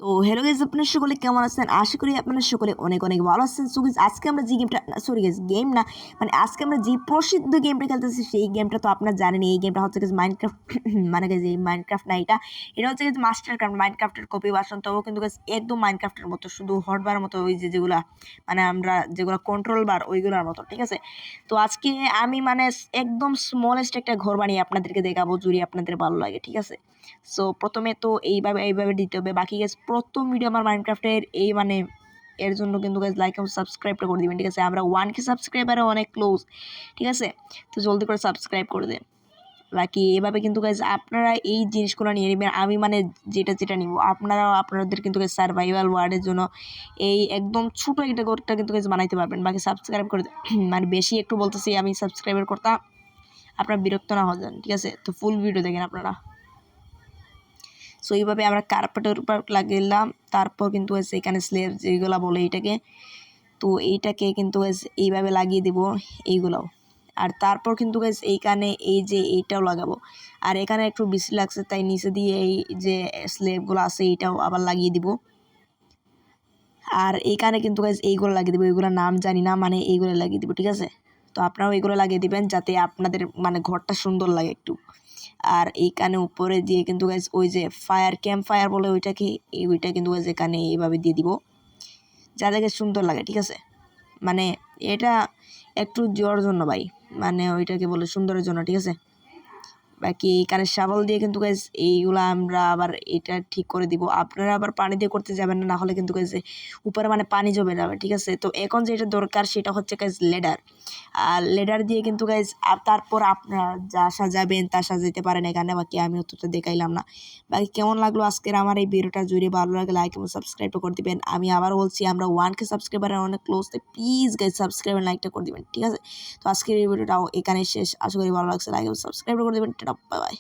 তো hello guys, আপনারা সকলে কেমন আছেন? আশা করি আপনারা সকলে অনেক অনেক ভালো আছেন। সো গাইস, আজকে আমরা যে গেমটা সরি গাইস গেম না, মানে আজকে আমরা যে প্রসিদ্ধ গেমটা খেলতেছি সেই গেমটা তো আপনারা জানেন। এই গেমটা হচ্ছে গাইস মাইনক্রাফট মানে গাইস এই মাইনক্রাফট না, এটা হচ্ছে গাইস মাস্টারক্রাফট, মাইনক্রাফটের কপি ভার্সন। তবুও কিন্তু গাইস একদম মাইনক্রাফটের মতো, শুধু হটবার মতো, ওই যেগুলা মানে আমরা যেগুলো কন্ট্রোল বার ওইগুলোর মতো, ঠিক আছে? তো আজকে আমি মানে একদম স্মলেস্ট একটা ঘর বানিয়ে আপনাদেরকে দেখাবো, যদি আপনাদের ভালো লাগে, ঠিক আছে? সো প্রথমে তো এইভাবে দিতে হবে। বাকি গাইস প্রথম ভিডিও আমার মাইনক্রাফটের এই মানে এর জন্য কিন্তু গাইস লাইক এবং সাবস্ক্রাইবটা করে দিবেন, ঠিক আছে? আমরা 1K সাবস্ক্রাইবারে অনেক ক্লোজ, ঠিক আছে? তো জলদি করে সাবস্ক্রাইব করে দেন। বাকি এভাবে কিন্তু গাইস আপনারা এই জিনিসগুলো নিয়ে নেবেন। আমি মানে যেটা নিব, আপনারাও আপনাদের কিন্তু গাইস সার্ভাইভাল ওয়ার্ডের জন্য এই একদম ছোটো একটা ঘরটা কিন্তু গাইস বানাইতে পারবেন। বাকি সাবস্ক্রাইব করে মানে বেশি একটু বলতেছি আমি, সাবস্ক্রাইবার করতে আপনারা বিরক্ত না হয়ে যান, ঠিক আছে? তো ফুল ভিডিও দেখেন আপনারা। সো এইভাবে আমরা কার্পেটের উপর লাগিয়ে তারপর কিন্তু হচ্ছে এখানে স্লেব যেগুলো বলে এইটাকে, তো এইটাকে কিন্তু এইভাবে লাগিয়ে দিব এইগুলাও। আর তারপর কিন্তু গাইস এইখানে এই যে এইটাও লাগাবো। আর এখানে একটু বেশি লাগছে তাই নিচে দিয়ে এই যে স্লেবগুলো আছে এইটাও আবার লাগিয়ে দিব। আর এইখানে কিন্তু গাইস এইগুলো লাগিয়ে দিব, এইগুলোর নাম জানি না, মানে এইগুলো লাগিয়ে দিব, ঠিক আছে? তো আপনারাও এইগুলো লাগিয়ে দিবেন যাতে আপনাদের মানে ঘরটা সুন্দর লাগে একটু। আর এইখানে উপরে দিয়ে কিন্তু গাইস ওই যে ক্যাম্প ফায়ার বলে ওইটাকে, ওইটা কিন্তু গাইস এখানে এইভাবে দিয়ে দিব যাতে সুন্দর লাগে, ঠিক আছে? মানে এটা একটু জোর জন্য ভাই, মানে ওইটাকে বলে সুন্দরের জন্য, ঠিক আছে? বাকি এইখানে শাবল দিয়ে কিন্তু গাইস এইগুলো আমরা আবার এটা ঠিক করে দিব। আপনারা আবার পানি দিয়ে করতে যাবেন না, না হলে কিন্তু গাইস উপরে মানে পানি জমে যাবে, ঠিক আছে? তো এখন যেটা দরকার সেটা হচ্ছে গাইস লেডার। আর লেডার দিয়ে কিন্তু গাইস আর তারপর আপনারা যা সাজাবেন তা সাজাইতে পারেন এখানে। বাকি আমি অতটা দেখাইলাম না। বাকি কেমন লাগলো আজকের আমার এই ভিডিওটা? যদি ভালো লাগে লাইক এবং সাবস্ক্রাইব করে দিবেন। আমি আবার বলছি আমরা 1K সাবস্ক্রাইবারের অনেক ক্লোজ, প্লিজ গাইস সাবস্ক্রাইব এবং লাইকটা করে দিবেন, ঠিক আছে? তো আজকের এই ভিডিওটাও এখানে শেষ। আশা করি ভালো লাগছে। লাইক এবং সাবস্ক্রাইব করে দেবেন। Tata, bye bye.